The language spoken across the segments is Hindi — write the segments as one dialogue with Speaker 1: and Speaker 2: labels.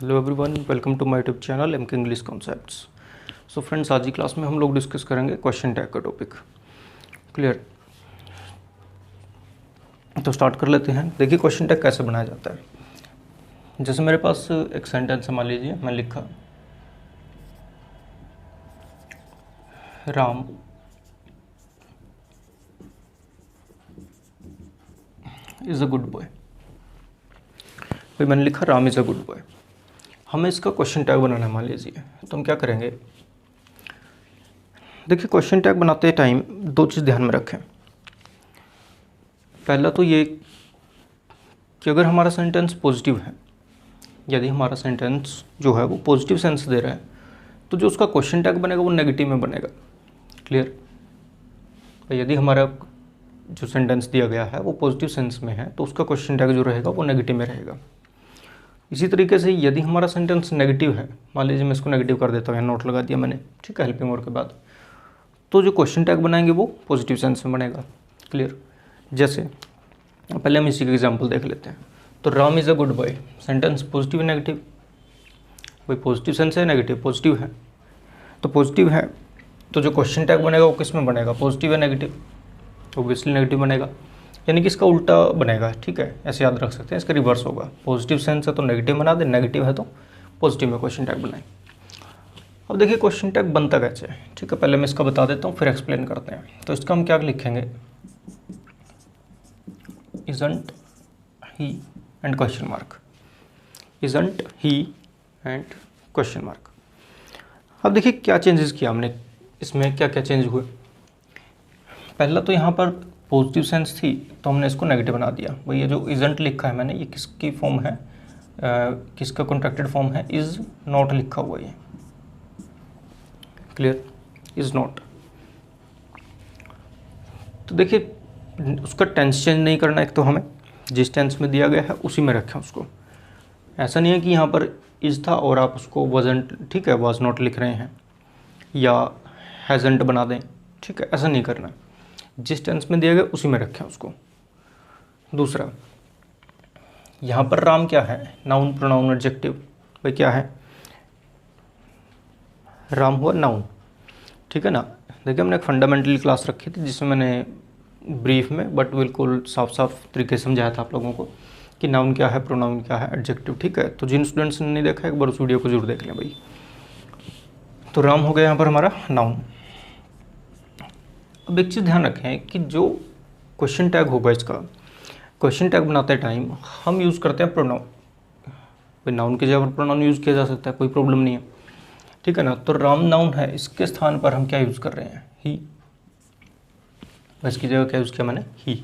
Speaker 1: Hello everyone, welcome to my YouTube channel M K English concepts. So friends, आज की क्लास में हम लोग डिस्कस करेंगे क्वेश्चन टैग का टॉपिक। क्लियर? तो स्टार्ट कर लेते हैं। देखिए क्वेश्चन टैग कैसे बनाया जाता है। जैसे मेरे पास एक सेंटेंस है, मान लीजिए मैं लिखा Ram is a good boy. फिर मैंने लिखा Ram is a good boy. हमें इसका क्वेश्चन टैग बनाना है मान लीजिए, तो हम क्या करेंगे। देखिए क्वेश्चन टैग बनाते टाइम दो चीज़ ध्यान में रखें। पहला तो ये कि अगर हमारा सेंटेंस पॉजिटिव है, यदि हमारा सेंटेंस जो है वो पॉजिटिव सेंस दे रहा है, तो जो उसका क्वेश्चन टैग बनेगा वो नेगेटिव में बनेगा। क्लियर? यदि हमारा जो सेंटेंस दिया गया है वो पॉजिटिव सेंस में है, तो उसका क्वेश्चन टैग जो रहेगा वो नेगेटिव में रहेगा। इसी तरीके से यदि हमारा सेंटेंस नेगेटिव है, मान लीजिए मैं इसको नेगेटिव कर देता हूँ, यहाँ नोट लगा दिया मैंने, ठीक है, हेल्पिंग वर्ब के बाद, तो जो क्वेश्चन टैग बनाएंगे वो पॉजिटिव सेंस में बनेगा। क्लियर? जैसे पहले हम इसी का एग्जाम्पल देख लेते हैं। तो Ram is a good boy, sentence positive है नेगेटिव? वही पॉजिटिव सेंस है, नेगेटिव पॉजिटिव है। तो पॉजिटिव है तो जो क्वेश्चन टैग बनेगा वो किस में बनेगा? पॉजिटिव है नेगेटिव? ऑब्वियसली नेगेटिव बनेगा, यानी कि इसका उल्टा बनेगा। ठीक है, ऐसे याद रख सकते हैं, इसका रिवर्स होगा। पॉजिटिव सेंस है तो नेगेटिव बना दे, नेगेटिव है तो पॉजिटिव में क्वेश्चन टैग बनाए। अब देखिए क्वेश्चन टैग बनता कैसे है। ठीक है, पहले मैं इसका बता देता हूँ फिर एक्सप्लेन करते हैं। तो इसका हम क्या लिखेंगे, isn't he and question mark, isn't he and question mark. अब देखिए क्या चेंजेस किया हमने इसमें, क्या क्या चेंज हुए। पहला तो यहाँ पर पॉजिटिव सेंस थी तो हमने इसको नेगेटिव बना दिया। वही ये जो इजंट लिखा है मैंने, ये किसकी फॉर्म है, किसका कॉन्ट्रैक्टेड फॉर्म है, इज़ नॉट लिखा हुआ है। क्लियर? Is not. तो देखिए उसका टेंस चेंज नहीं करना, एक तो हमें जिस टेंस में दिया गया है उसी में रखें उसको। ऐसा नहीं है कि यहाँ पर इज़ था और आप उसको वजंट, ठीक है, वाज नॉट लिख रहे हैं या हैज़ंट बना दें। ठीक है, ऐसा नहीं करना, जिस टेंस में दिया गया उसी में रखें उसको। दूसरा, यहाँ पर राम क्या है, नाउन प्रोनाउन एडजेक्टिव। भाई क्या है, राम हुआ नाउन। ठीक है ना। देखिए हमने एक फंडामेंटल क्लास रखी थी जिसमें मैंने ब्रीफ में बट बिल्कुल साफ साफ तरीके से समझाया था आप लोगों को कि नाउन क्या है, प्रोनाउन क्या है, एडजेक्टिव। ठीक है, तो जिन स्टूडेंट्स ने नहीं देखा एक बार उस वीडियो को जरूर देख लें भाई। तो राम हो गया यहाँ पर हमारा नाउन। अब एक चीज़ ध्यान रखें कि जो क्वेश्चन टैग होगा, इसका क्वेश्चन टैग बनाते टाइम हम यूज़ करते हैं प्रोनाउन। भाई नाउन की जगह पर प्रोनाउन यूज़ किया जा सकता है, कोई प्रॉब्लम नहीं है। ठीक है ना। तो राम नाउन है, इसके स्थान पर हम क्या यूज़ कर रहे हैं, ही। इसकी जगह क्या यूज़ किया मैंने, ही।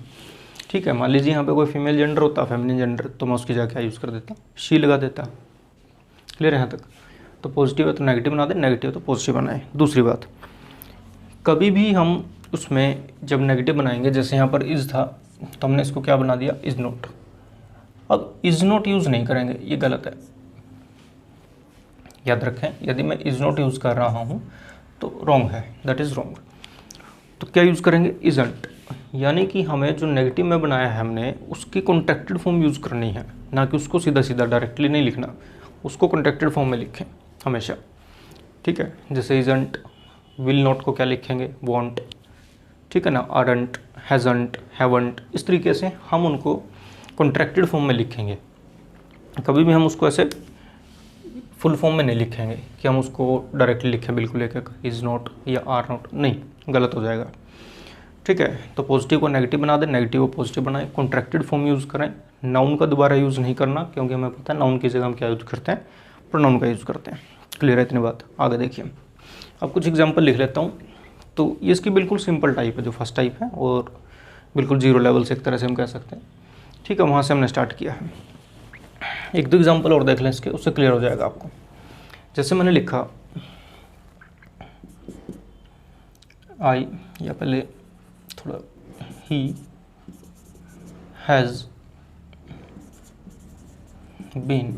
Speaker 1: ठीक है, मान लीजिए यहाँ पे कोई फीमेल जेंडर होता, फेमिनिन जेंडर, तो मैं उसकी जगह क्या यूज़ कर देता, शी लगा देता। क्लियर है यहाँ तक? तो पॉजिटिव है तो नेगेटिव बना दे, नेगेटिव तो पॉजिटिव बनाए। दूसरी बात, कभी भी हम उसमें जब नेगेटिव बनाएंगे, जैसे यहाँ पर इज़ था तो हमने इसको क्या बना दिया, इज़ नॉट। अब इज़ नॉट यूज़ नहीं करेंगे, ये गलत है, याद रखें। यदि मैं इज़ नॉट यूज़ कर रहा हूँ तो रॉन्ग है, दैट इज़ रॉन्ग। तो क्या यूज़ करेंगे, इज़ंट। यानी कि हमें जो नेगेटिव में बनाया है हमने उसकी कॉन्ट्रैक्टेड फॉर्म यूज़ करनी है, ना कि उसको सीधा सीधा डायरेक्टली नहीं लिखना, उसको कॉन्ट्रैक्टेड फॉर्म में लिखें हमेशा। ठीक है, जैसे इज़ंट, विल नॉट को क्या लिखेंगे, वॉन्ट। ठीक है ना, आरंट, हैज़ंट, हैवंट, इस तरीके से हम उनको कॉन्ट्रैक्टेड फॉर्म में लिखेंगे। कभी भी हम उसको ऐसे फुल फॉर्म में नहीं लिखेंगे कि हम उसको डायरेक्टली लिखें बिल्कुल एक एक, इज़ नॉट या आर नॉट, नहीं, गलत हो जाएगा। ठीक है, तो पॉजिटिव को नेगेटिव बना दें, नेगेटिव को पॉजिटिव बनाएं, कॉन्ट्रैक्टेड फॉर्म यूज़ करें। नाउन का दोबारा यूज़ नहीं करना, क्योंकि हमें पता है नाउन की जगह हम क्या यूज़ करते हैं, प्रोनाउन का यूज़ करते हैं। क्लियर है इतनी बात? आगे देखिए, अब कुछ एग्जाम्पल लिख लेता हूँ। तो ये इसकी बिल्कुल सिंपल टाइप है, जो फर्स्ट टाइप है, और बिल्कुल जीरो लेवल से एक तरह से हम कह सकते हैं। ठीक है, वहाँ से हमने स्टार्ट किया है। एक दो एग्जाम्पल और देख लें इसके, उससे क्लियर हो जाएगा आपको। जैसे मैंने लिखा आई, या पहले थोड़ा ही हैज़ बीन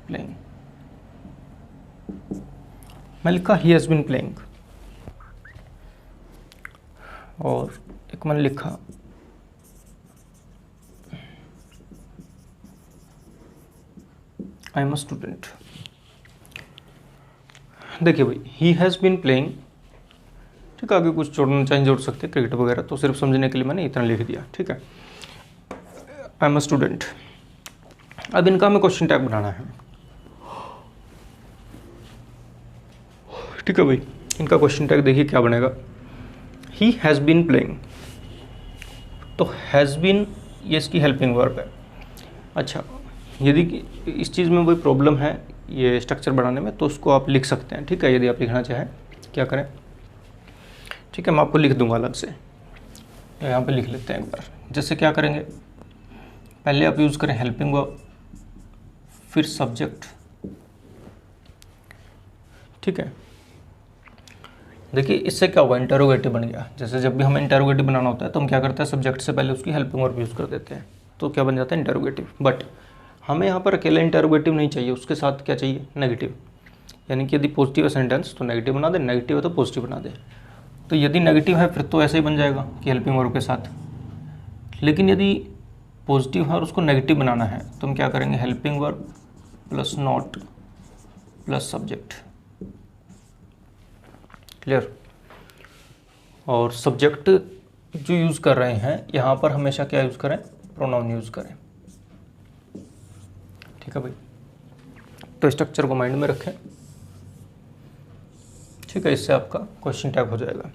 Speaker 1: प्लेइंग। मैं लिखा ही हैज़ बीन प्लेइंग, और एक मैंने लिखा आई, आई एम अ स्टूडेंट। देखिए भाई, ही हैज़ बीन प्लेइंग, ठीक है, आगे कुछ जोड़ना चाहिए जोड़ सकते हैं क्रिकेट वगैरह, तो सिर्फ समझने के लिए मैंने इतना लिख दिया, ठीक है। I am a student. अब इनका हमें क्वेश्चन टैग बनाना है, ठीक है भाई। इनका क्वेश्चन टैग देखिए क्या बनेगा, ही हैज़ बीन प्लेइंग। तो हैज़ बीन ये इसकी हेल्पिंग वर्ब है। अच्छा, यदि इस चीज़ में कोई प्रॉब्लम है ये स्ट्रक्चर बनाने में तो उसको आप लिख सकते हैं, ठीक है, यदि आप लिखना चाहें। क्या करें, ठीक है, मैं आपको लिख दूंगा अलग से, यहाँ पे लिख लेते हैं एक बार। जैसे क्या करेंगे, पहले आप यूज़ करें हेल्पिंग वर्ब, फिर सब्जेक्ट, ठीक है। देखिए इससे क्या हुआ, इंटरोगेटिव बन गया। जैसे जब भी हमें इंटरोगेटिव बनाना होता है तो हम क्या करते हैं, सब्जेक्ट से पहले उसकी हेल्पिंग वर्ब यूज़ कर देते हैं, तो क्या बन जाता है, इंटरोगेटिव। बट हमें यहाँ पर अकेला इंटरोगेटिव नहीं चाहिए, उसके साथ क्या चाहिए, नेगेटिव। यानी कि यदि पॉजिटिव है सेंटेंस तो नेगेटिव बना दे, नेगेटिव है तो पॉजिटिव बना दे। तो यदि नेगेटिव है फिर तो ऐसे ही बन जाएगा कि हेल्पिंग वर्ब के साथ। लेकिन यदि पॉजिटिव है और उसको नेगेटिव बनाना है तो हम क्या करेंगे, helping verb plus not plus subject. Clear. और सब्जेक्ट जो यूज़ कर रहे हैं यहाँ पर हमेशा क्या यूज़ करें, प्रोनाउन यूज़ करें, ठीक है भाई। तो स्ट्रक्चर को माइंड में रखें, ठीक है। इससे आपका क्वेश्चन टैग हो जाएगा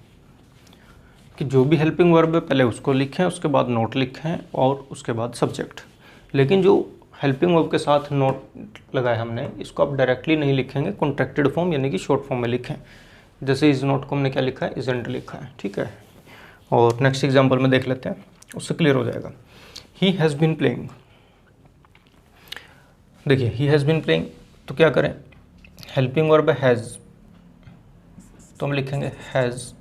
Speaker 1: कि जो भी हेल्पिंग वर्ब है पहले उसको लिखें, उसके बाद नोट लिखें और उसके बाद सब्जेक्ट। लेकिन जो हेल्पिंग वर्ब के साथ नोट लगाया हमने, इसको आप डायरेक्टली नहीं लिखेंगे, कॉन्ट्रैक्टेड फॉर्म यानी कि शॉर्ट फॉर्म में लिखें। जैसे इस नोट को हमने क्या लिखा है, इजंट लिखा है, ठीक है। और नेक्स्ट एग्जाम्पल में देख लेते हैं, उससे क्लियर हो जाएगा। He has been playing. देखिए ही हैज़ बीन प्लेइंग, तो क्या करें, हेल्पिंग वर्ब है हैज़, तो हम लिखेंगे हैज़।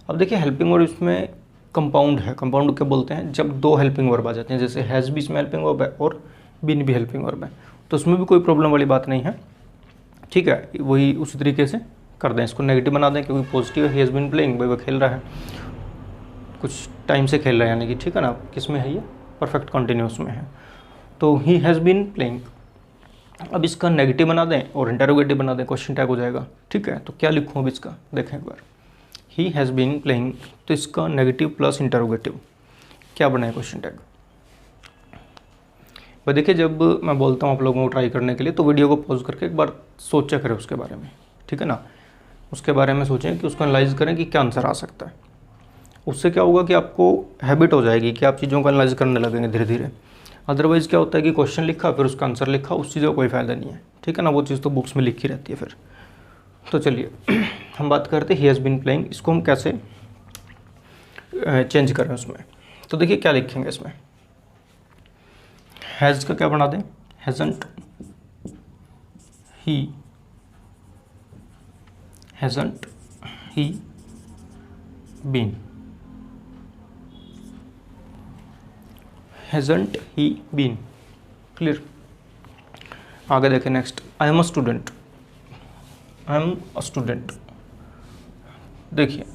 Speaker 1: अब देखिए हेल्पिंग वर्ब इसमें कंपाउंड है। कंपाउंड क्या बोलते हैं, जब दो हेल्पिंग वर्ब आ जाते हैं, जैसे हैज़ भी इसमें हेल्पिंग वर्ब है और बीन भी हेल्पिंग वर्ब है, तो उसमें भी कोई प्रॉब्लम वाली बात नहीं है, ठीक है। वही उसी तरीके से कर दें, इसको नेगेटिव बना दें क्योंकि पॉजिटिव है, ही हैज़ बीन प्लेइंग, भाई वो खेल रहा है, कुछ टाइम से खेल रहा है, यानी कि ठीक है ना, किस में है ये, परफेक्ट कंटिन्यूस में है। तो ही हैज़ बीन प्लेइंग। अब इसका नेगेटिव बना दें और इंटरोगेटिव बना दें, क्वेश्चन टैग हो जाएगा, ठीक है। तो क्या लिखूँ अब इसका, देखें एक बार, ही हैज़ बीन प्लेइंग, तो इसका नेगेटिव प्लस इंटरोगेटिव क्या बना है, क्वेश्चन टैग। भाई देखिए जब मैं बोलता हूँ आप लोगों को ट्राई करने के लिए, तो वीडियो को पॉज करके एक बार सोचा करें उसके बारे में, ठीक है ना। उसके बारे में सोचें कि उसको एनालाइज करें कि क्या आंसर आ सकता है। उससे क्या होगा कि आपको हैबिट हो जाएगी कि आप चीज़ों को एनालाइज करने लगेंगे धीरे धीरे। अदरवाइज़ क्या होता है कि क्वेश्चन लिखा फिर उसका आंसर लिखा, उस चीज़ का कोई फ़ायदा नहीं है, ठीक है ना। वो चीज़ तो बुक्स में लिखी रहती है फिर। तो चलिए हम बात करते हैं ही हैज़ बीन प्लेइंग, इसको हम कैसे चेंज करें उसमें। तो देखिए क्या लिखेंगे इसमें, हैज़ का क्या बना दें, हैज़ंट, ही हैज़ंट ही बीन, हैज़ंट ही बीन। क्लियर। आगे देखें next, I am a student. I am a student, देखिए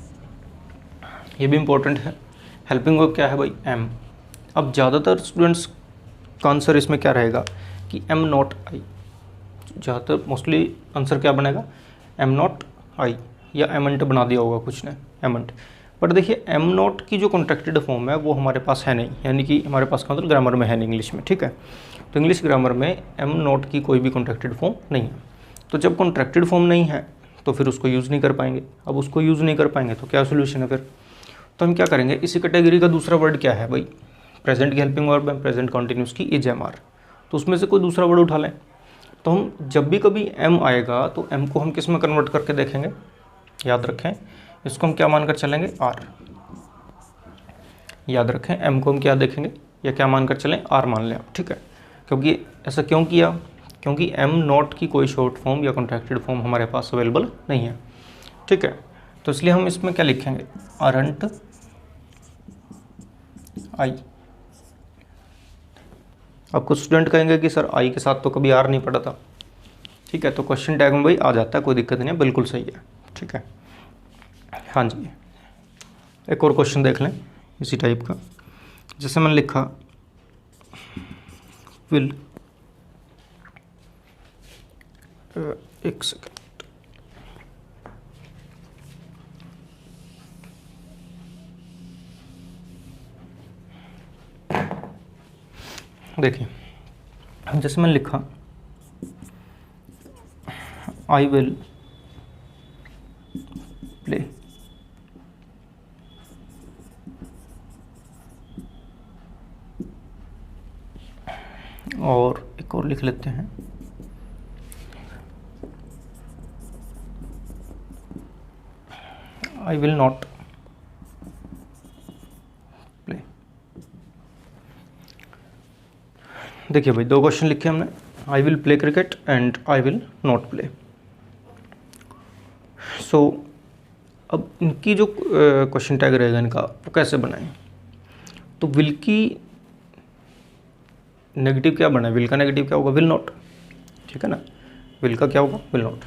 Speaker 1: ये भी इम्पोर्टेंट है। हेल्पिंग वर्ब क्या है भाई, एम। अब ज़्यादातर स्टूडेंट्स का आंसर इसमें क्या रहेगा कि एम नॉट आई। ज़्यादातर मोस्टली आंसर क्या बनेगा, एम नॉट आई, या एमंट बना दिया होगा कुछ ने, एमंट। बट देखिए एम नॉट की जो कॉन्ट्रैक्टेड फॉर्म है वो हमारे पास है नहीं, यानी कि हमारे पास का मतलब ग्रामर में है नहीं, इंग्लिश में, ठीक है। तो इंग्लिश ग्रामर में एम नॉट की कोई भी कॉन्ट्रैक्टेड फॉर्म नहीं है। तो जब कॉन्ट्रैक्टेड फॉर्म नहीं है तो फिर उसको यूज़ नहीं कर पाएंगे। अब उसको यूज़ नहीं कर पाएंगे तो क्या सोल्यूशन है फिर, तो हम क्या करेंगे, इसी कैटेगरी का दूसरा वर्ड क्या है भाई, प्रेजेंट की हेल्पिंग वर्ब है, प्रेजेंट कॉन्टिन्यूस की इज एम आर, तो उसमें से कोई दूसरा वर्ड उठा लें। तो हम जब भी कभी एम आएगा तो एम को हम किस में कन्वर्ट करके देखेंगे, याद रखें इसको हम क्या मानकर चलेंगे, आर। याद रखें एम को हम क्या देखेंगे या क्या मानकर चलें, आर मान लें आप, ठीक है। क्योंकि ऐसा क्यों किया, क्योंकि एम नॉट की कोई शॉर्ट फॉर्म या कॉन्ट्रैक्टेड फॉर्म हमारे पास अवेलेबल नहीं है, ठीक है। तो इसलिए हम इसमें क्या लिखेंगे, आरंट आई। अब कुछ स्टूडेंट कहेंगे कि सर आई के साथ तो कभी आर नहीं पड़ा था, ठीक है। तो क्वेश्चन टैग में भाई आ जाता है, कोई दिक्कत नहीं है, बिल्कुल सही है, ठीक है। हाँ जी, एक और क्वेश्चन देख लें इसी टाइप का। जैसे मैंने लिखा विल एक सेकेंड, देखिए जैसे मैंने लिखा आई विल प्ले, और एक और लिख लेते हैं आई विल नॉट प्ले। देखिए भाई, दो क्वेश्चन लिखे हमने, I will play cricket and I will not play. So अब इनकी जो क्वेश्चन टैग रहेगा इनका, वो कैसे बनाएं? तो विल की नेगेटिव क्या बना है? विल का नेगेटिव क्या होगा? विल नॉट, ठीक है ना। विल का क्या होगा? Will not.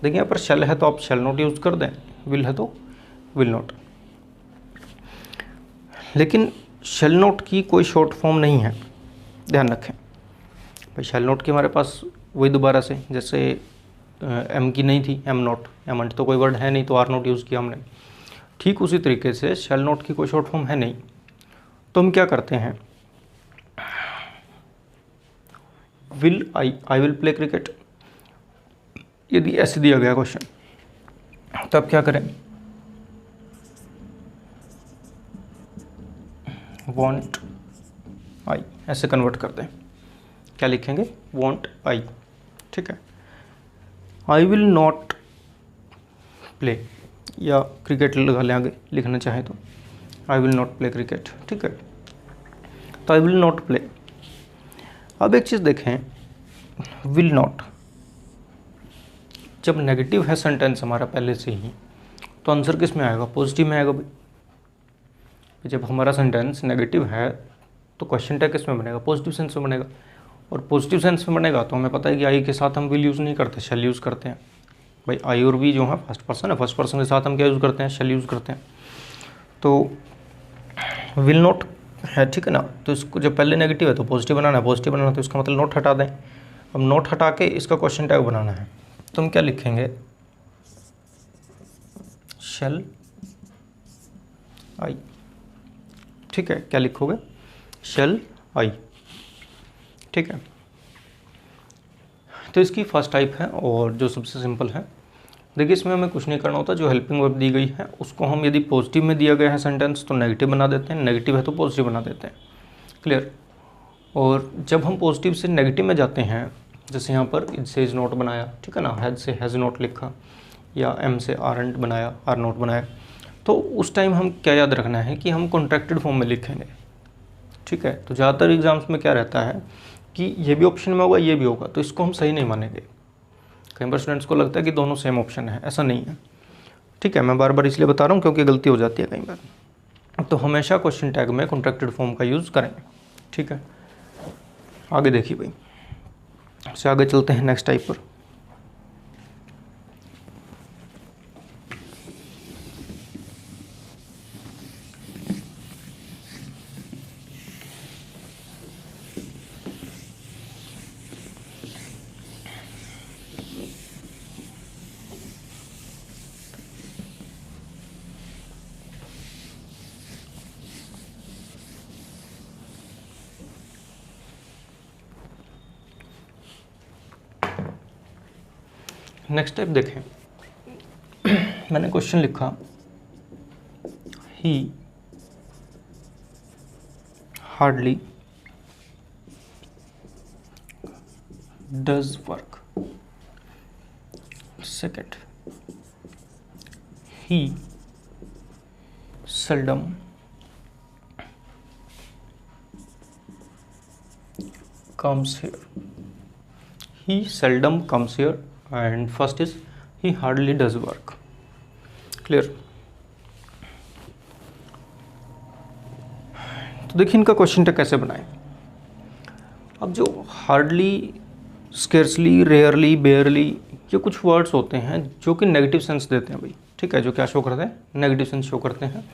Speaker 1: देखिए यहाँ पर शेल है तो आप शेल नॉट यूज़ कर दें, विल है तो विल नॉट। लेकिन शेल नॉट की कोई शॉर्ट फॉर्म नहीं है, ध्यान रखें भाई। शेल नॉट की हमारे पास वही दोबारा से, जैसे एम की नहीं थी, एम नॉट, एम तो कोई वर्ड है नहीं तो आर नॉट यूज़ किया हमने। ठीक उसी तरीके से शेल नॉट की कोई शॉर्ट फॉर्म है नहीं, तो हम क्या करते हैं, will I will play cricket, यदि ऐसे दिया गया क्वेश्चन तो आप क्या करें, वॉन्ट आई ऐसे कन्वर्ट कर दें। क्या लिखेंगे? वॉन्ट आई, ठीक है। आई विल नॉट प्ले, या क्रिकेट लगा लें आगे लिखना चाहें तो, आई विल नॉट प्ले क्रिकेट, ठीक है। तो आई विल नॉट प्ले। अब एक चीज़ देखें, विल नॉट जब नेगेटिव है सेंटेंस हमारा पहले से ही, तो आंसर किस में आएगा? पॉजिटिव में आएगा भाई। जब हमारा सेंटेंस नेगेटिव है तो क्वेश्चन टैग किस में बनेगा? पॉजिटिव सेंस में बनेगा। और पॉजिटिव सेंस में बनेगा तो हमें पता है कि आई के साथ हम विल यूज़ नहीं करते, शेल यूज़ करते हैं भाई। आई और वी जो है फर्स्ट पर्सन है, फर्स्ट पर्सन के साथ हम क्या यूज़ करते हैं? शेल यूज़ करते हैं। तो विल नॉट है, ठीक है ना। तो इसको जब पहले नेगेटिव है तो पॉजिटिव बनाना है, पॉजिटिव बनाना है तो इसका मतलब नॉट हटा दें। अब नॉट हटा के इसका क्वेश्चन टैग बनाना है, तो हम क्या लिखेंगे? शेल आई, ठीक है। क्या लिखोगे? शेल आई, ठीक है। तो इसकी फर्स्ट टाइप है और जो सबसे सिंपल है। देखिए इसमें हमें कुछ नहीं करना होता, जो हेल्पिंग वर्ब दी गई है उसको हम, यदि पॉजिटिव में दिया गया है सेंटेंस तो नेगेटिव बना देते हैं, नेगेटिव है तो पॉजिटिव बना देते हैं, क्लियर। और जब हम पॉजिटिव से नेगेटिव में जाते हैं, जैसे यहाँ पर इज से इज नॉट बनाया, ठीक है ना, हैज से हैज़ नॉट लिखा, या एम से आरंट बनाया, आर नॉट बनाया, तो उस टाइम हम क्या याद रखना है कि हम कॉन्ट्रैक्टेड फॉर्म में लिखेंगे, ठीक है। तो ज़्यादातर एग्जाम्स में क्या रहता है कि ये भी ऑप्शन में होगा, ये भी होगा, तो इसको हम सही नहीं मानेंगे। कई बार स्टूडेंट्स को लगता है कि दोनों सेम ऑप्शन है, ऐसा नहीं है, ठीक है। मैं बार बार इसलिए बता रहा हूँ क्योंकि गलती हो जाती है कई बार। तो हमेशा क्वेश्चन टैग में कॉन्ट्रैक्टेड फॉर्म का यूज़ करेंगे, ठीक है। आगे देखिए भाई, इससे आगे चलते हैं नेक्स्ट टाइप पर। नेक्स्ट टाइप देखें, मैंने क्वेश्चन लिखा, ही hardly does work. Second, he seldom comes here. He seldom comes here, and first is he hardly does work. Clear? तो देखिए इनका क्वेश्चन टैग कैसे बनाएं। अब जो हार्डली, स्केर्सली, रेयरली, बेयरली, ये कुछ वर्ड्स होते हैं जो कि नेगेटिव सेंस देते हैं भाई, ठीक है, जो क्या शो करते हैं? नेगेटिव सेंस शो करते हैं।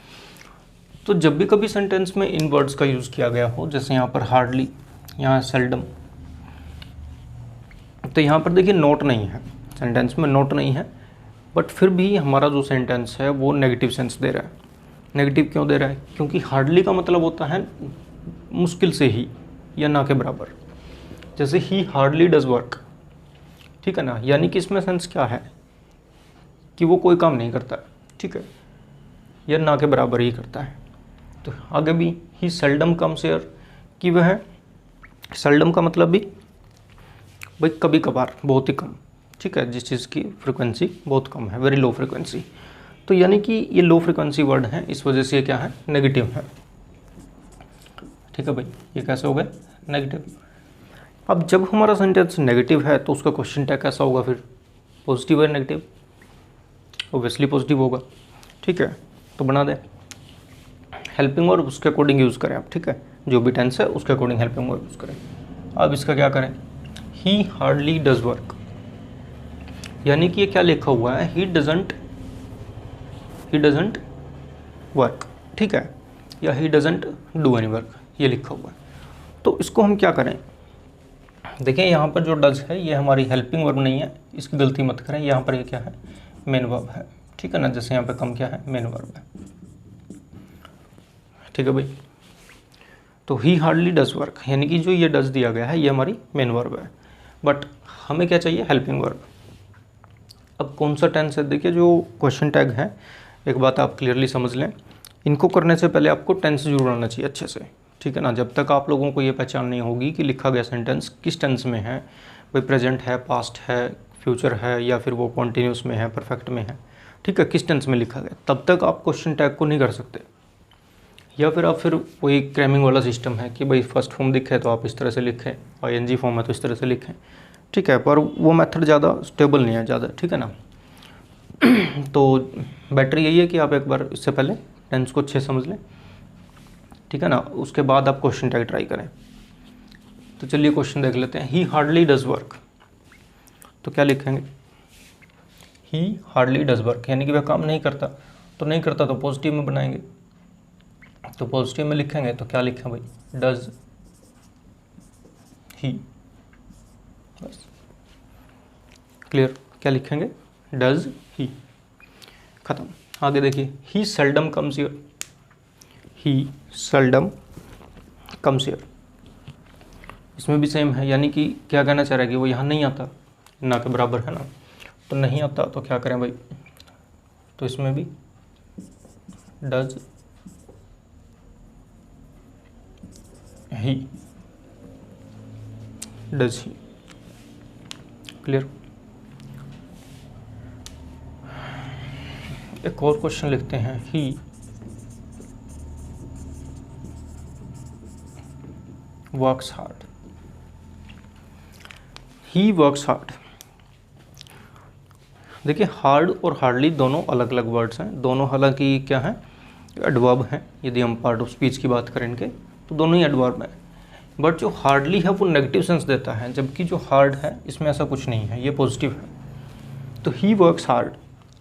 Speaker 1: तो जब भी कभी सेंटेंस में इन वर्ड्स का यूज़ किया गया हो, जैसे यहाँ पर हार्डली, यहाँ सेल्डम, तो यहाँ पर देखिए नोट नहीं है, सेंटेंस में नोट नहीं है, बट फिर भी हमारा जो सेंटेंस है वो नेगेटिव सेंस दे रहा है। नेगेटिव क्यों दे रहा है? क्योंकि हार्डली का मतलब होता है मुश्किल से ही या ना के बराबर। जैसे ही हार्डली डज वर्क, ठीक है ना, यानी कि इसमें सेंस क्या है कि वो कोई काम नहीं करता, ठीक है, या ना के बराबर ही करता है। तो आगे भी ही सेल्डम कम्स हियर, कि वह सेल्डम का मतलब भी भाई कभी कभार, बहुत ही कम, ठीक है, जिस चीज़ की फ्रिक्वेंसी बहुत कम है, वेरी लो फ्रिक्वेंसी। तो यानी कि ये लो फ्रिक्वेंसी वर्ड है, इस वजह से ये क्या है, नेगेटिव है, ठीक है भाई। ये कैसे हो गए, नेगेटिव। अब जब हमारा सेंटेंस नेगेटिव है तो उसका क्वेश्चन टैग कैसा होगा फिर, पॉजिटिव है नेगेटिव, ओबियसली पॉजिटिव होगा, ठीक है। तो बना दें हेल्पिंग वर्ब, उसके अकॉर्डिंग यूज़ करें आप, ठीक है, जो भी टेंस है उसके अकॉर्डिंग हेल्पिंग वर्ब यूज़ करें। अब इसका क्या करें, ही हार्डली डज वर्क, यानी कि ये क्या लिखा हुआ है, ही डजंट वर्क, ठीक है, या he doesn't do any work, ये लिखा हुआ है। तो इसको हम क्या करें, देखिए यहाँ पर जो डज है ये हमारी हेल्पिंग वर्ब नहीं है, इसकी गलती मत करें, यहाँ पर ये क्या है, मेन वर्ब है, ठीक है ना, जैसे यहाँ पे कम क्या है, मेन वर्ब है, ठीक है भाई। तो ही हार्डली डज वर्क, यानी कि जो ये डज दिया गया है ये हमारी मेन वर्ब है, बट हमें क्या चाहिए, हेल्पिंग वर्ब। अब कौन सा टेंस है, देखिए जो क्वेश्चन टैग है, एक बात आप क्लियरली समझ लें, इनको करने से पहले आपको टेंस जरूर आना चाहिए अच्छे से, ठीक है ना। जब तक आप लोगों को ये पहचान नहीं होगी कि लिखा गया सेंटेंस किस टेंस में है, भाई प्रेजेंट है, पास्ट है, फ्यूचर है, या फिर वो कॉन्टीन्यूस में है, परफेक्ट में है, ठीक है, किस टेंस में लिखा गया, तब तक आप क्वेश्चन टैग को नहीं कर सकते। या फिर आप वही क्रैमिंग वाला सिस्टम है कि भाई फर्स्ट फॉर्म दिखे तो आप इस तरह से लिखें, ING फॉर्म है तो इस तरह से लिखें, ठीक है, पर वो मेथड ज़्यादा स्टेबल नहीं है ज़्यादा, ठीक है ना। तो बेटर यही है कि आप एक बार इससे पहले टेंस को अच्छे समझ लें, ठीक है ना, उसके बाद आप क्वेश्चन टैग ट्राई करें। तो चलिए क्वेश्चन देख लेते हैं, ही हार्डली डज वर्क, तो क्या लिखेंगे, ही हार्डली डज वर्क, यानी कि वह काम नहीं करता, तो नहीं करता तो पॉजिटिव में बनाएंगे, तो पॉजिटिव में लिखेंगे तो क्या लिखें भाई, डज ही, बस क्लियर, क्या लिखेंगे, डज ही, खत्म। आगे देखिए, he seldom comes here, he seldom comes here, इसमें भी सेम है, यानी कि क्या कहना चाह रहा है कि वो यहाँ नहीं आता, ना के बराबर है ना, तो नहीं आता तो क्या करें भाई, तो इसमें भी does he, does he, clear. एक और क्वेश्चन लिखते हैं, he works hard, he works hard. देखिए हार्ड और हार्डली दोनों अलग अलग वर्ड्स हैं, दोनों हालांकि क्या हैं, एडवर्ब हैं, यदि हम पार्ट ऑफ स्पीच की बात करें इनके, तो दोनों ही एडवर्ब हैं, बट जो हार्डली है वो नेगेटिव सेंस देता है, जबकि जो हार्ड है इसमें ऐसा कुछ नहीं है, ये पॉजिटिव है। तो ही वर्क्स हार्ड,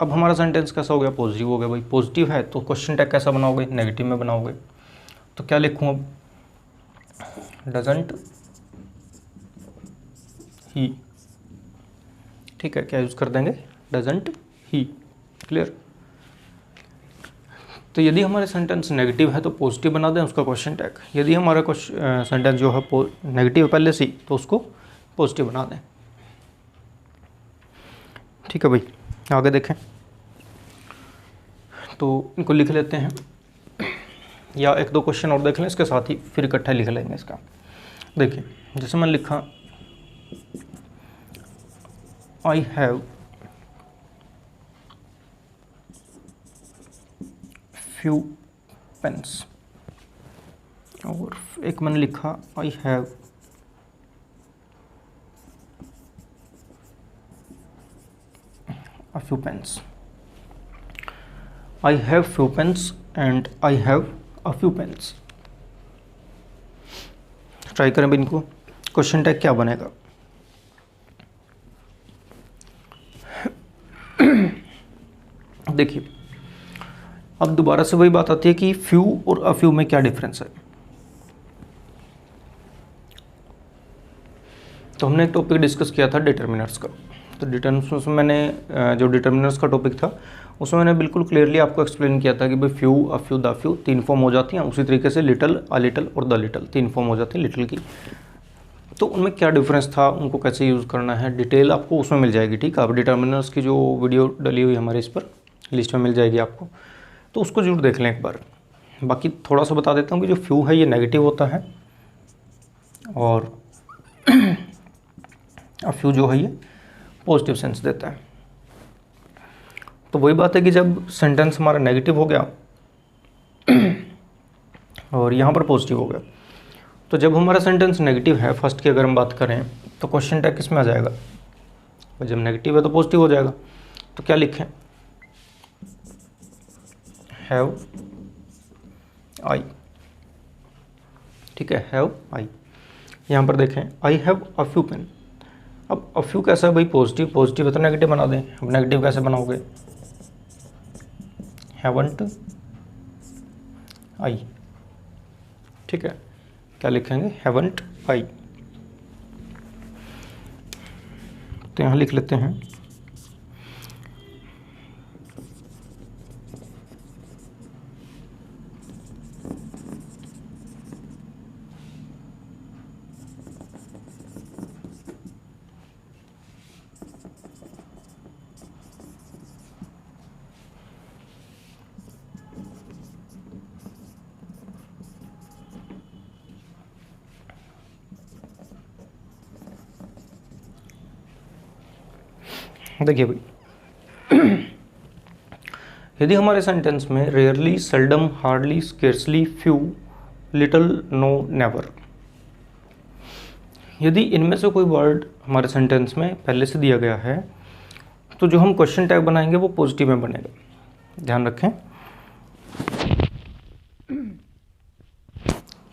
Speaker 1: अब हमारा सेंटेंस कैसा हो गया, पॉजिटिव हो गया भाई, पॉजिटिव है तो क्वेश्चन टैग कैसा बनाओगे, नेगेटिव में बनाओगे। तो क्या लिखूँ अब, डजंट ही, ठीक है, क्या यूज़ कर देंगे, डजंट ही, क्लियर। तो यदि हमारे सेंटेंस नेगेटिव है तो पॉजिटिव बना दें उसका क्वेश्चन टैग, यदि हमारा सेंटेंस जो है नेगेटिव पहले से तो उसको पॉजिटिव बना दें, ठीक है भाई। आगे देखें, तो इनको लिख लेते हैं, या एक दो क्वेश्चन और देख लें इसके साथ ही, फिर इकट्ठा लिख लेंगे इसका। देखिए जैसे मैंने लिखा, आई हैव फ्यू पेन्स, और एक मैंने लिखा, I have a few pens, I have few pens and I have a few pens। Try करें भाई इनको, क्वेश्चन टैग क्या बनेगा, देखिए अब दोबारा से वही बात आती है कि फ्यू और अ फ्यू में क्या डिफरेंस है। तो हमने एक टॉपिक डिस्कस किया था डिटर्मिनर्स का। तो डिटर्मिनर्स में मैंने जो डिटर्मिनर्स का टॉपिक था उसमें मैंने बिल्कुल क्लियरली आपको एक्सप्लेन किया था कि भाई few, a few, the few 3 form हो जाती हैं। उसी तरीके से लिटल, अ लिटल और द लिटल 3 फॉर्म हो जाती हैं लिटल की। तो उनमें क्या डिफरेंस था, उनको कैसे यूज़ करना है, डिटेल आपको उसमें मिल जाएगी। ठीक है, आप डिटर्मिनर्स की जो वीडियो डली हुई हमारे इस पर लिस्ट में मिल जाएगी आपको, तो उसको जरूर देख लें एक बार। बाकी थोड़ा सा बता देता हूँ कि जो फ्यू है ये नेगेटिव होता है और अ फ्यू जो है ये पॉजिटिव सेंस देता है। तो वही बात है कि जब सेंटेंस हमारा नेगेटिव हो गया और यहाँ पर पॉजिटिव हो गया, तो जब हमारा सेंटेंस नेगेटिव है फर्स्ट की अगर हम बात करें तो क्वेश्चन टैग किस में आ जाएगा? जब नेगेटिव है तो पॉजिटिव हो जाएगा। तो क्या लिखें? Have I. ठीक है, हैव आई। यहाँ पर देखें I have a few pen. अब अ फ्यू कैसा है भाई? पॉजिटिव, पॉजिटिव है तो नेगेटिव बना दें। अब नेगेटिव कैसे बनाओगे? Haven't I. ठीक है, क्या लिखेंगे? Haven't I. तो यहाँ लिख लेते हैं देखिए भाई यदि हमारे सेंटेंस में rarely, seldom, hardly, scarcely, few, little, no, never, यदि इनमें से कोई वर्ड हमारे सेंटेंस में पहले से दिया गया है तो जो हम क्वेश्चन टैग बनाएंगे वो पॉजिटिव में बनेगा। ध्यान रखें,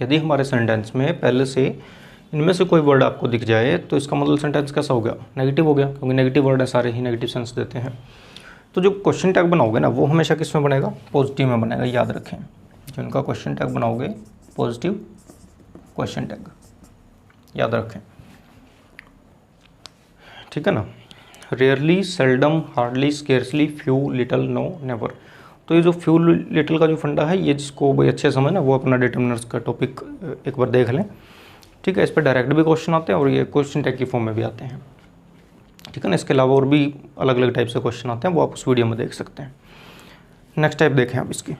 Speaker 1: यदि हमारे सेंटेंस में पहले से इनमें से कोई वर्ड आपको दिख जाए तो इसका मतलब सेंटेंस कैसा हो गया? नेगेटिव हो गया, क्योंकि नेगेटिव वर्ड है, सारे ही नेगेटिव सेंस देते हैं। तो जो क्वेश्चन टैग बनाओगे ना वो हमेशा किस में बनेगा? पॉजिटिव में बनेगा। याद रखें, जो इनका क्वेश्चन टैग बनाओगे पॉजिटिव क्वेश्चन टैग, याद रखें। ठीक है ना? Rarely, seldom, hardly, scarcely, few, little, no, never. तो ये जो फ्यू लिटल का जो फंडा है ये जिसको भाई अच्छे समझना वो अपना डिटर्मिनर्स का टॉपिक एक बार देख लें। ठीक है, इस पर डायरेक्ट भी क्वेश्चन आते हैं और ये क्वेश्चन टैग की फॉर्म में भी आते हैं। ठीक है ना? इसके अलावा और भी अलग अलग टाइप से क्वेश्चन आते हैं, वो आप उस वीडियो में देख सकते हैं। नेक्स्ट टाइप देखें आप इसकी।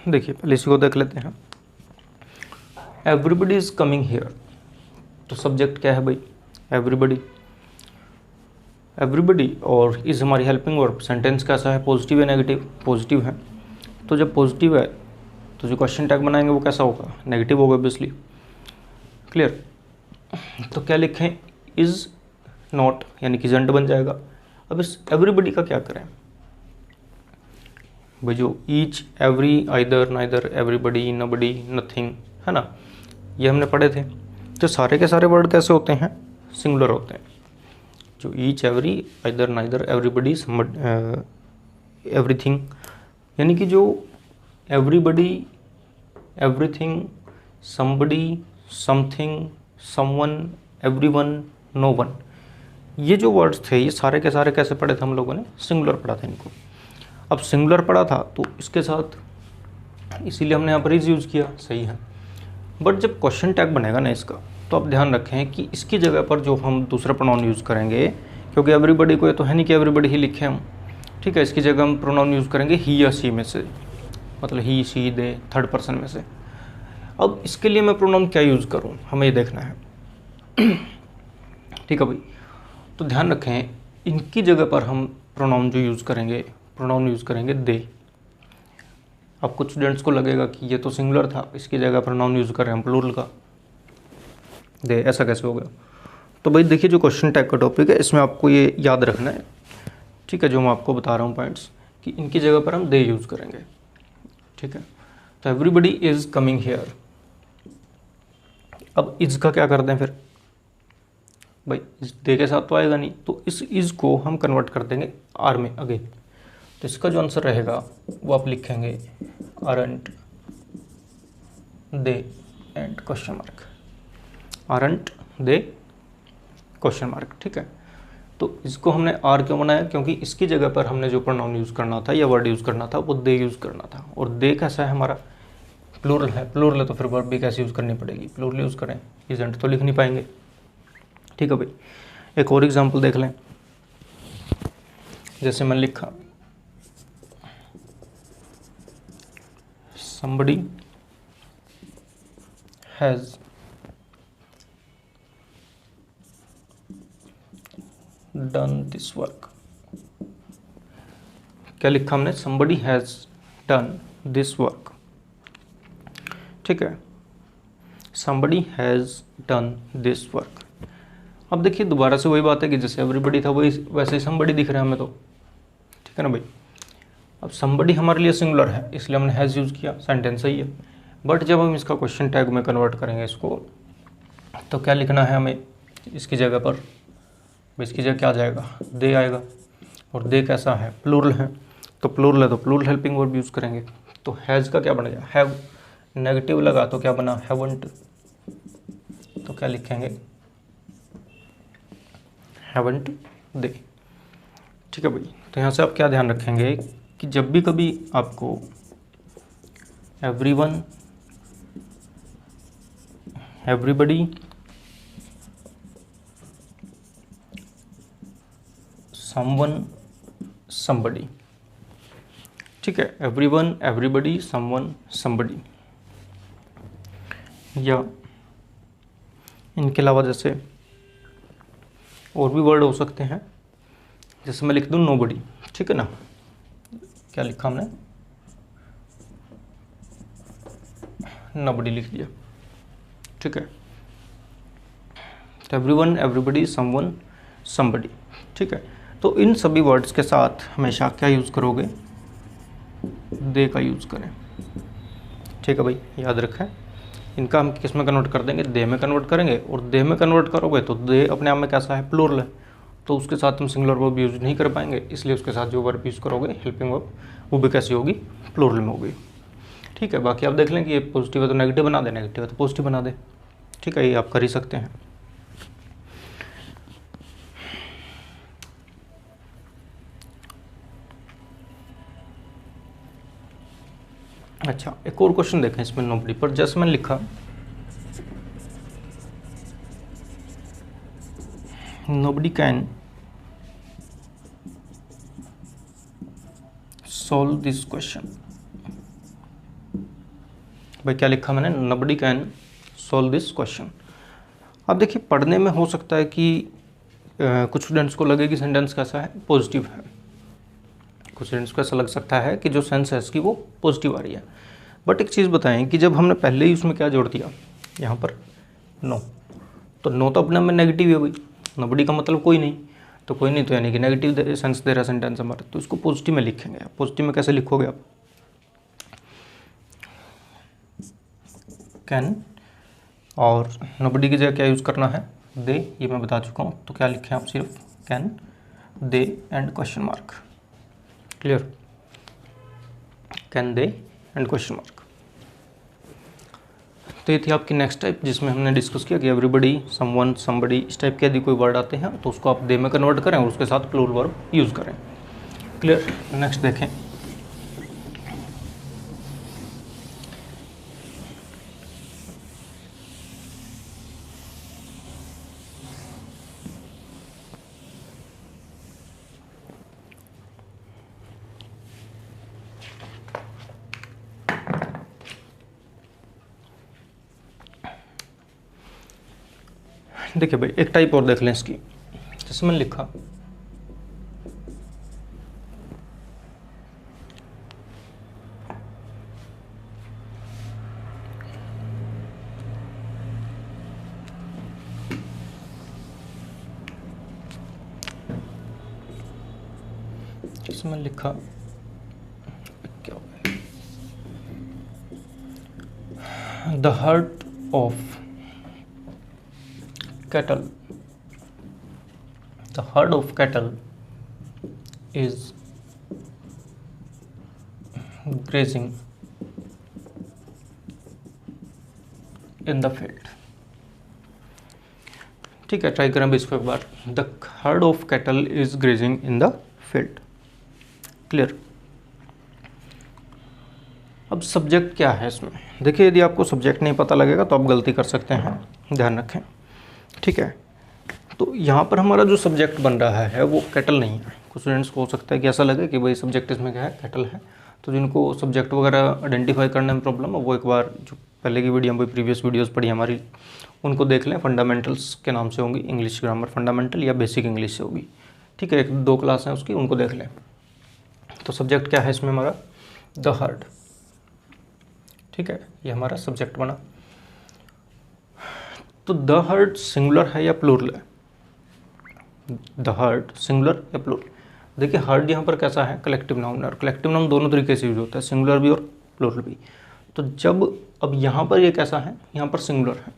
Speaker 1: देखिए पहले इसी को देख लेते हैं। Everybody is coming here. तो सब्जेक्ट क्या है भाई? एवरीबडी। एवरीबडी और इज हमारी हेल्पिंग वर्ब। सेंटेंस कैसा है? पॉजिटिव है नेगेटिव? पॉजिटिव है। तो जब पॉजिटिव है तो जो क्वेश्चन टैग बनाएंगे वो कैसा होगा? नेगेटिव होगा ऑब्वियसली। क्लियर? तो क्या लिखें? इज नॉट, यानी कि इजंट बन जाएगा। अब इस एवरीबडी का क्या करें भाई? जो each, every, either, neither, everybody, nobody, nothing है ना, ये हमने पढ़े थे। तो सारे के सारे वर्ड कैसे होते हैं? सिंगुलर होते हैं। जो each, every, either, neither, everybody, everything, यानी कि जो everybody, everything, somebody, something, someone, everyone, no one, ये जो वर्ड्स थे ये सारे के सारे कैसे पढ़े थे हम लोगों ने? सिंगुलर पढ़ा था इनको। अब सिंगुलर पढ़ा था तो इसके साथ इसीलिए हमने यहाँ पर इज यूज़ किया, सही है। बट जब क्वेश्चन टैग बनेगा ना इसका, तो आप ध्यान रखें कि इसकी जगह पर जो हम दूसरा प्रोनाउन यूज़ करेंगे, क्योंकि एवरीबडी को ये तो है नहीं कि एवरीबडी ही लिखें हम, ठीक है, इसकी जगह हम प्रोनाउन यूज़ करेंगे ही या सी में से। मतलब ही, शी, दे, थर्ड पर्सन में से। अब इसके लिए मैं प्रोनाउन क्या यूज़ करूँ, हमें ये देखना है। ठीक है भाई, तो ध्यान रखें इनकी जगह पर हम प्रोनाउन यूज़ करेंगे दे। अब कुछ स्टूडेंट्स को लगेगा कि ये तो सिंगुलर था, इसकी जगह प्रोनाउन यूज़ कर रहे हैं प्लूरल का, दे, ऐसा कैसे हो गया। तो भाई देखिए, जो क्वेश्चन टैग का टॉपिक है इसमें आपको ये याद रखना है, ठीक है, जो मैं आपको बता रहा हूँ पॉइंट्स, कि इनकी जगह पर हम दे यूज़ करेंगे। ठीक है, तो एवरीबडी इज़ कमिंग हेयर। अब इज़ का क्या करते हैं फिर भाई, इस दे के साथ तो आएगा नहीं, तो इस इज़ को हम कन्वर्ट कर देंगे आर में अगेन। तो इसका जो आंसर रहेगा वो आप लिखेंगे aren't they and question mark, aren't they question mark. ठीक है, तो इसको हमने आर क्यों बनाया, क्योंकि इसकी जगह पर हमने जो प्रोनाउन यूज़ करना था या वर्ड यूज़ करना था वो दे यूज़ करना था, और दे कैसा है हमारा, प्लूरल है। प्लूरल है तो फिर वर्ब भी कैसे यूज़ करनी पड़ेगी, प्लूरल यूज़ करें, इजेंट तो लिख नहीं पाएंगे। ठीक है भाई, एक और एग्जांपल देख लें। जैसे मैंने लिखा somebody has done this work। क्या लिखा हमने, somebody has done this work। ठीक है, somebody has done this work। अब देखिए दोबारा से वही बात है कि जैसे एवरीबडी था वही वैसे ही somebody दिख रहा है हमें तो। ठीक है ना भाई, अब somebody हमारे लिए सिंगुलर है इसलिए हमने हैज़ यूज़ किया, सेंटेंस सही है। बट जब हम इसका क्वेश्चन टैग में कन्वर्ट करेंगे इसको, तो क्या लिखना है हमें इसकी जगह पर, इसकी जगह क्या आ जाएगा, दे आएगा। और दे कैसा है, प्लूरल है, तो प्लूरल है तो प्लूरल हेल्पिंग वर्ब यूज़ करेंगे। तो हैज़ का क्या बन गया, हैव, नेगेटिव लगा तो क्या बना, हैवंट। तो क्या लिखेंगे, हैवंट दे। ठीक है भाई, तो यहाँ से आप क्या ध्यान रखेंगे कि जब भी कभी आपको एवरीवन, एवरीबडी, समवन, समबडी, ठीक है, एवरीवन, एवरीबडी, समवन, समबडी, या इनके अलावा जैसे और भी वर्ड हो सकते हैं, जैसे मैं लिख दूँ नोबडी। ठीक है ना, क्या लिखा हमने, नोबडी लिख दिया। ठीक है, तो एवरीवन, एवरीबडी, समवन, समबडी। ठीक है, तो इन सभी वर्ड्स के साथ हमेशा क्या यूज़ करोगे, दे का यूज़ करें। ठीक है भाई, याद रखें इनका हम किस में कन्वर्ट कर देंगे, दे में कन्वर्ट करेंगे। और दे में कन्वर्ट करोगे तो दे अपने आप में कैसा है, प्लूरल है, तो उसके साथ हम सिंगुलर वर्ब यूज़ नहीं कर पाएंगे, इसलिए उसके साथ जो वर्ब यूज़ करोगे हेल्पिंग वर्ब, वो भी कैसी होगी, प्लूरल में होगी। ठीक है, बाकी आप देख लें कि ये पॉजिटिव है तो नेगेटिव बना दे, नेगेटिव है तो पॉजिटिव बना दे। ठीक है, ये आप कर ही सकते हैं। अच्छा, एक और क्वेश्चन देखें इसमें नोबडी पर। जैसे मैंने लिखा nobody can solve this question. भाई क्या लिखा मैंने, nobody can solve this question. अब देखिए पढ़ने में हो सकता है कि कुछ स्टूडेंट्स को लगे कि सेंटेंस कैसा है, पॉजिटिव है। कुछ स्टूडेंट्स को ऐसा लग सकता है कि जो सेंस है इसकी वो पॉजिटिव आ रही है। बट एक चीज़ बताएं कि जब हमने पहले ही उसमें क्या जोड़ दिया, यहाँ पर नो, तो नो तो अपने में नेगेटिव है भाई, नोबडी का मतलब कोई नहीं, तो कोई नहीं तो यानी कि नेगेटिव सेंस दे रहा सेंटेंस हमारा, तो इसको पॉजिटिव में लिखेंगे। पॉजिटिव में कैसे लिखोगे आप, कैन, और नोबडी की जगह क्या यूज़ करना है, दे, ये मैं बता चुका हूँ। तो क्या लिखें आप, सिर्फ can, they and question mark. Clear, can, they and question mark. तो ये थी आपकी नेक्स्ट टाइप, जिसमें हमने डिस्कस किया कि एवरीबडी, समवन, समबडी, इस टाइप के यदि कोई वर्ड आते हैं तो उसको आप दे में कन्वर्ट करें और उसके साथ प्लूरल वर्ब यूज़ करें। क्लियर, नेक्स्ट देखें। देखिए भाई एक टाइप और देख लें इसकी, जैसे मैंने लिखा क्या the heart of cattle, the heart of cattle is grazing in the field. ठीक है, ट्राई करें इसको एक बार। The heart of cattle is grazing in the field. Clear. अब सब्जेक्ट क्या है इसमें, देखिए यदि आपको सब्जेक्ट नहीं पता लगेगा तो आप गलती कर सकते हैं, ध्यान रखें। ठीक है, तो यहाँ पर हमारा जो सब्जेक्ट बन रहा है वो कैटल नहीं है। कुछ स्टूडेंट्स को हो सकता है कि ऐसा लगे कि भाई सब्जेक्ट इसमें क्या है, कैटल है। तो जिनको सब्जेक्ट वगैरह आइडेंटिफाई करने में प्रॉब्लम है वो एक बार जो पहले की वीडियो में प्रीवियस वीडियोस पढ़ी हमारी उनको देख लें। फंडामेंटल्स के नाम से होंगी, इंग्लिश ग्रामर फंडामेंटल या बेसिक इंग्लिश से होगी। ठीक है, 1-2 क्लास हैं उसकी, उनको देख लें। तो सब्जेक्ट क्या है इसमें हमारा, द हार्ट। ठीक है, ये हमारा सब्जेक्ट बना। तो द हार्ट सिंगुलर है या प्लूरल है, द हार्ट सिंगुलर या प्लूरल। देखिए हार्ट यहाँ पर कैसा है, कलेक्टिव नाउन है, और कलेक्टिव नाउन दोनों तरीके से यूज होता है, सिंगुलर भी और प्लूरल भी। तो जब अब यहाँ पर ये कैसा है, यहाँ पर सिंगुलर है।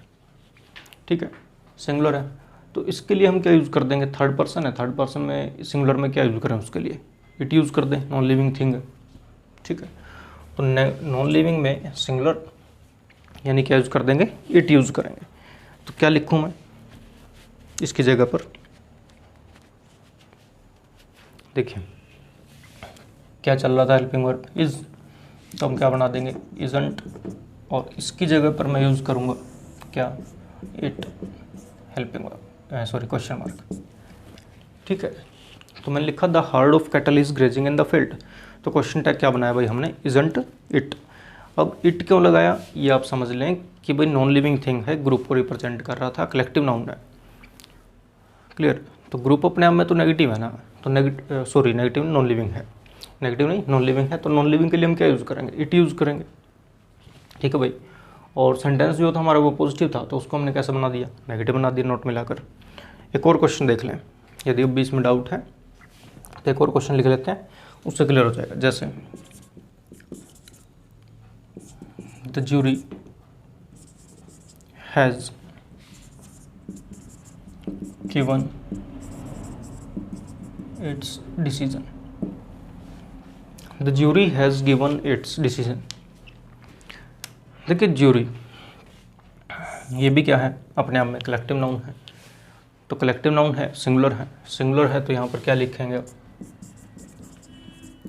Speaker 1: ठीक है, सिंगुलर है, तो इसके लिए हम क्या यूज़ कर देंगे, थर्ड पर्सन है, थर्ड पर्सन में सिंगुलर में क्या यूज़ करें उसके लिए, इट यूज़ कर दें, नॉन लिविंग थिंग है। ठीक है, तो नॉन लिविंग में सिंगुलर यानी क्या यूज़ कर देंगे, इट यूज़ करेंगे। तो क्या लिखूँ मैं इसकी जगह पर, देखिए क्या चल रहा था, हेल्पिंग वर्ब इज़, तो हम क्या बना देंगे, इजंट, और इसकी जगह पर मैं यूज़ करूँगा क्या, it, helping verb, sorry question mark. ठीक है, तो मैंने लिखा the heart of cattle is grazing in the field. तो क्वेश्चन टैग क्या बनाया भाई हमने, इजंट इट। अब इट क्यों लगाया, ये आप समझ लें कि भाई नॉन लिविंग थिंग है, ग्रुप को रिप्रेजेंट कर रहा था, कलेक्टिव नाउन है। क्लियर। तो ग्रुप अपने आप में तो नेगेटिव है ना, तो नेगेटिव नॉन लिविंग है, नेगेटिव नहीं नॉन लिविंग है। तो नॉन लिविंग के लिए हम क्या यूज़ करेंगे, इट यूज़ करेंगे। ठीक है भाई, और सेंटेंस जो था हमारा वो पॉजिटिव था, तो उसको हमने कैसे बना दिया, नेगेटिव बना दिया, नोट मिलाकर। एक और क्वेश्चन देख लें, यदि अब बीच में डाउट है तो एक और क्वेश्चन लिख लेते हैं, उससे क्लियर हो जाएगा। जैसे the jury has given it's decision, the jury has given it's decision. देखिए ज्यूरी ये भी क्या है, अपने आप में कलेक्टिव नाउन है। तो कलेक्टिव नाउन है, सिंगुलर है, सिंगुलर है, तो यहाँ पर क्या लिखेंगे,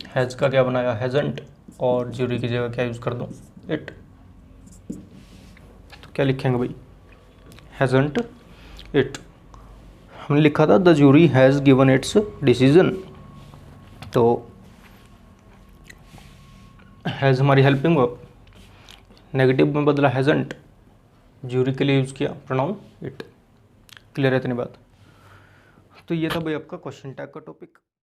Speaker 1: हैज़ का क्या बनाया, हैज़ंट, और ज्यूरी की जगह क्या यूज़ कर दूँ, इट। तो क्या लिखेंगे भाई, हैज़ंट इट। हमने लिखा था the jury has given it's decision, तो हैज़ हमारी हेल्पिंग वर्ब, नेगेटिव में बदला हैज़ंट, ज्यूरी के लिए यूज़ किया प्रोनाउन इट। क्लियर है इतनी बात। तो ये था भाई आपका क्वेश्चन टैग का टॉपिक।